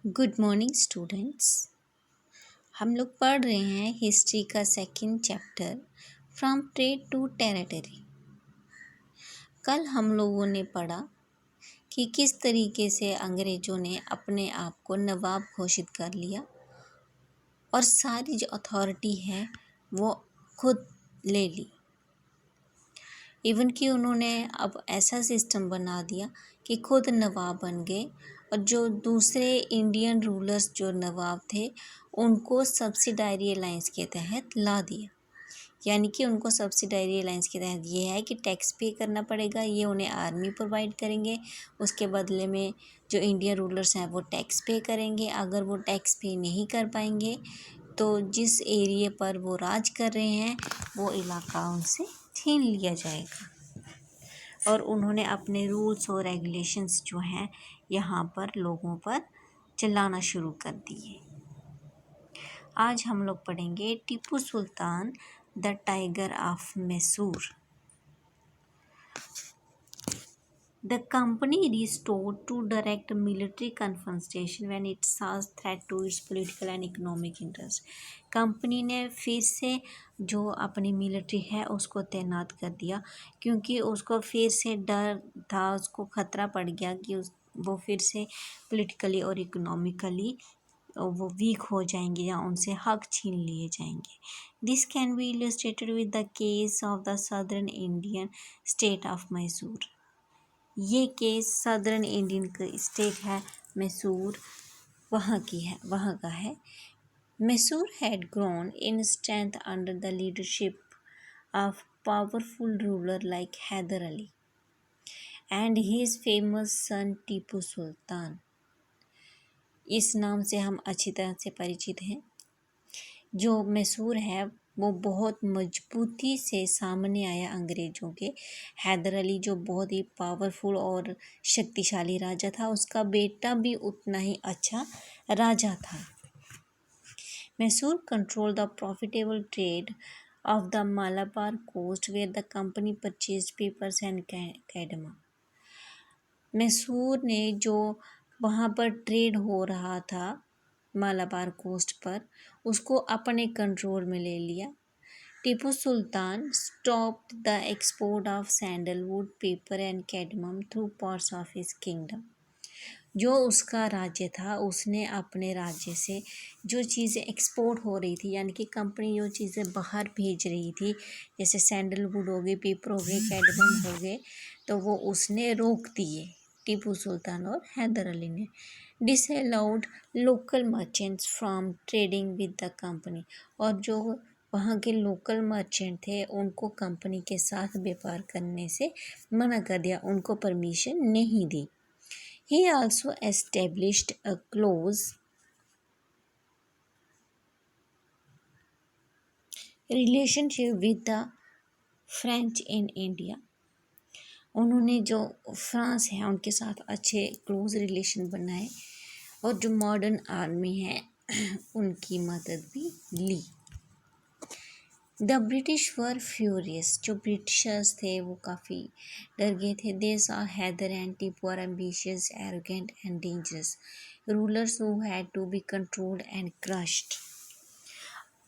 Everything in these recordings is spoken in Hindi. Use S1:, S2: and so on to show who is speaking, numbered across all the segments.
S1: Good morning students. हम लोग पढ़ रहे हैं हिस्ट्री का second chapter from trade to territory. कल हम लोगों ने पढ़ा कि किस तरीके से अंग्रेज़ों ने अपने आप को नवाब घोषित कर लिया और सारी जो अथॉरिटी है वो खुद ले ली। इवन कि उन्होंने अब ऐसा सिस्टम बना दिया कि खुद नवाब बन गए और जो दूसरे इंडियन रूलर्स जो नवाब थे उनको सब्सिडायरी अलायंस के तहत ला दिया। यानी कि उनको सब्सिडायरी अलायंस के तहत ये है कि टैक्स पे करना पड़ेगा, ये उन्हें आर्मी प्रोवाइड करेंगे, उसके बदले में जो इंडियन रूलर्स हैं वो टैक्स पे करेंगे। अगर वो टैक्स पे नहीं कर पाएंगे तो जिस एरिया पर वो राज कर रहे हैं वो इलाका उनसे छीन लिया जाएगा। और उन्होंने अपने रूल्स और रेगुलेशंस जो हैं यहाँ पर लोगों पर चलाना शुरू कर दिए। आज हम लोग पढ़ेंगे Tipu Sultan the tiger of Mysore. The company restored to direct military confrontation when it saw threat to its political and economic interest. Company ने फिर से जो अपनी मिलिट्री है उसको तैनात कर दिया क्योंकि उसको फिर से डर था, उसको खतरा पड़ गया कि वो फिर से पॉलिटिकली और इकोनॉमिकली वो वीक हो जाएंगे या उनसे हक छीन लिए जाएंगे। This can be illustrated with the case of the southern Indian state of Mysore. ये केस सदर्न इंडियन स्टेट है मैसूर, वहाँ का है। Mysore had grown in strength under the leadership of powerful ruler like Hyder Ali and his famous son Tipu Sultan. इस नाम से हम अच्छी तरह से परिचित हैं। जो मैसूर है वो बहुत मजबूती से सामने आया अंग्रेज़ों के। हैदर अली जो बहुत ही पावरफुल और शक्तिशाली राजा था, उसका बेटा भी उतना ही अच्छा राजा था। Mysore control the profitable trade of the Malabar coast where the company purchase peppers and cardamom. Mysore ने जो वहाँ पर ट्रेड हो रहा था मालाबार कोस्ट पर, उसको अपने कंट्रोल में ले लिया। Tipu Sultan stopped the export of sandalwood, pepper and cardamom through parts of his kingdom. जो उसका राज्य था उसने अपने राज्य से जो चीज़ें एक्सपोर्ट हो रही थी, यानी कि कंपनी जो चीज़ें बाहर भेज रही थी, जैसे सैंडलवुड हो गए, पेपर हो गए, कैडमम हो गए, तो वो उसने रोक दिए टीपू सुल्तान और हैदर अली ने। Disallowed local merchants from trading with the company. और जो वहाँ के लोकल मर्चेंट थे उनको कंपनी के साथ व्यापार करने से मना कर दिया, उनको परमिशन नहीं दी। He also established a close relationship with the French in India. उन्होंने जो फ्रांस है उनके साथ अच्छे क्लोज रिलेशन बनाए और जो मॉडर्न आर्मी है उनकी मदद भी ली। The British were furious. जो ब्रिटिशर्स थे वो काफ़ी डर गए थे। They saw Hyder and Tipu are ambitious, arrogant and dangerous rulers who had to be controlled and crushed.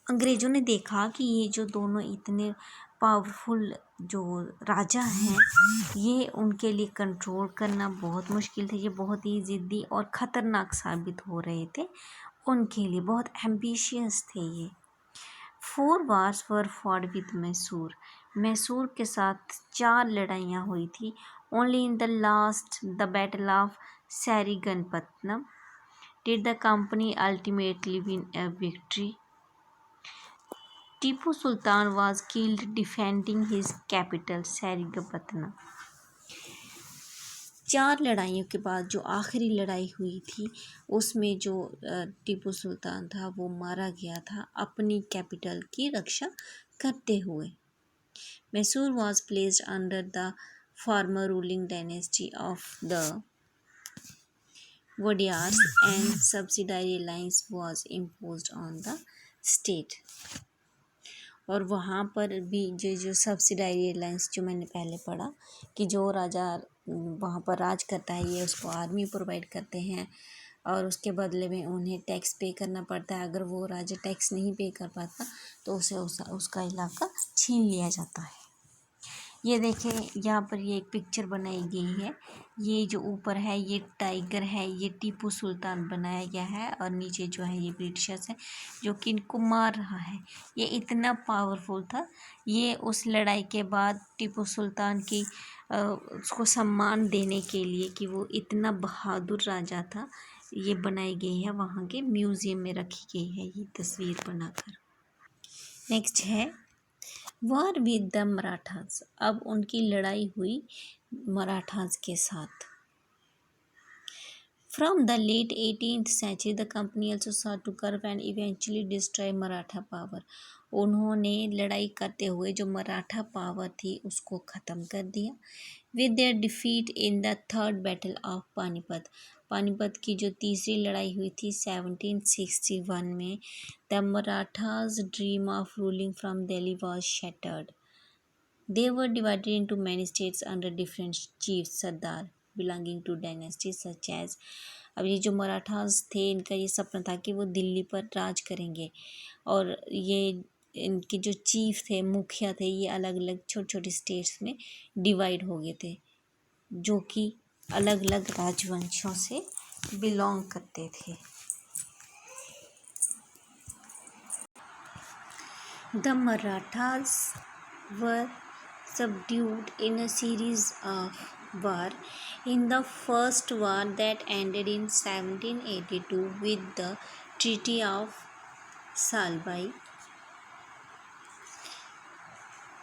S1: अंग्रेज़ों ने देखा कि ये जो दोनों इतने पावरफुल जो राजा हैं ये उनके लिए कंट्रोल करना बहुत मुश्किल था। ये बहुत ही ज़िद्दी और ख़तरनाक साबित हो रहे थे उनके लिए, बहुत एम्बिशियस थे ये। 4 wars were fought with Mysore. Mysore के साथ 4 लड़ाइयाँ हुई थी। Only in the last the battle of Seringapatam did the company ultimately win a victory. Tipu Sultan was killed defending his capital Seringapatam. 4 लड़ाइयों के बाद जो आखिरी लड़ाई हुई थी उसमें जो टीपू सुल्तान था वो मारा गया था अपनी कैपिटल की रक्षा करते हुए। Mysore was placed under the former ruling dynasty of the Wadiyars and subsidiary alliance was imposed on the state। और वहाँ पर भी जो सब्सिडायरी अलायंस जो मैंने पहले पढ़ा कि जो राजा वहाँ पर राज करता है ये उसको आर्मी प्रोवाइड करते हैं, और उसके बदले में उन्हें टैक्स पे करना पड़ता है। अगर वो राजा टैक्स नहीं पे कर पाता तो उसे उसका इलाका छीन लिया जाता है। ये देखें, यहाँ पर ये एक पिक्चर बनाई गई है। ये जो ऊपर है ये टाइगर है, ये टीपू सुल्तान बनाया गया है, और नीचे जो है ये ब्रिटिशर्स है जो कि इनको मार रहा है। ये इतना पावरफुल था। ये उस लड़ाई के बाद टीपू सुल्तान की उसको सम्मान देने के लिए कि वो इतना बहादुर राजा था, ये बनाई गई है, वहाँ के म्यूज़ियम में रखी गई है ये तस्वीर बनाकर। नेक्स्ट है वॉर विद द मराठास। अब उनकी लड़ाई हुई मराठास के साथ। From the late 18th century, the company also sought to curb and eventually destroy Maratha power. उन्होंने लड़ाई करते हुए जो मराठा पावर थी उसको ख़त्म कर दिया। With their defeat in the third battle of Panipat, Panipat की जो तीसरी लड़ाई हुई थी 1761 में, the Marathas' dream of ruling from Delhi was shattered. They were divided into many states under different chiefs Sardar belonging to dynasties such as। अब ये जो मराठास थे इनका ये सपना था कि वो दिल्ली पर राज करेंगे, और ये इनके जो चीफ थे, मुखिया थे, ये अलग अलग छोटे छोटे स्टेट्स में डिवाइड हो गए थे जो कि अलग अलग राजवंशों से बिलोंग करते थे। The Marathas were subdued in a series of war. In the first war that ended in 1782 with the Treaty of Salbai,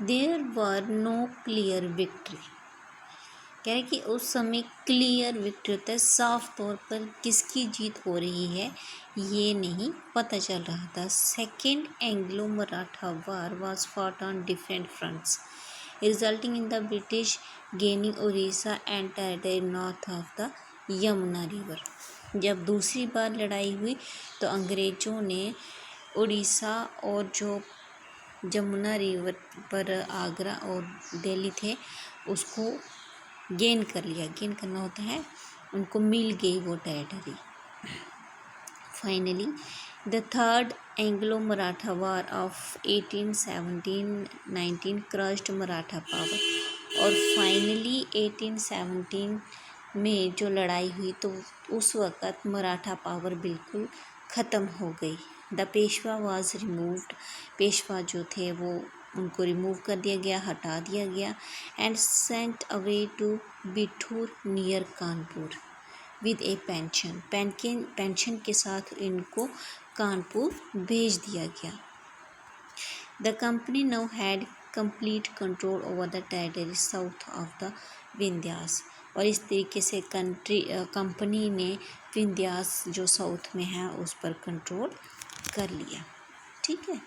S1: there were no clear victory। कह रहे कि उस समय क्लियर विक्ट्री होता है, साफ तौर पर किसकी जीत हो रही है ये नहीं पता चल रहा था। Second Anglo Maratha war was fought on different fronts resulting in the British gaining Orissa and territory north of the Yamuna river. जब दूसरी बार लड़ाई हुई तो अंग्रेज़ों ने उड़ीसा और जो यमुना रिवर पर आगरा और दिल्ली थे उसको गेन कर लिया। गेन करना होता है, उनको मिल गई वो territory. Finally the third Anglo Maratha war of 1817-19 crushed Maratha power. और फाइनली 1817 में जो लड़ाई हुई तो उस वक़्त मराठा पावर बिल्कुल ख़त्म हो गई। The Peshwa was removed, Peshwa जो थे वो उनको रिमूव कर दिया गया, हटा दिया गया, and sent away to Bithur near Kanpur with a pension. Pension के साथ इनको कानपुर भेज दिया गया। The company now had complete control over the territory south of the Vindhyas. और इस तरीके से कंपनी ने विंध्यास जो साउथ में है उस पर कंट्रोल कर लिया। ठीक है।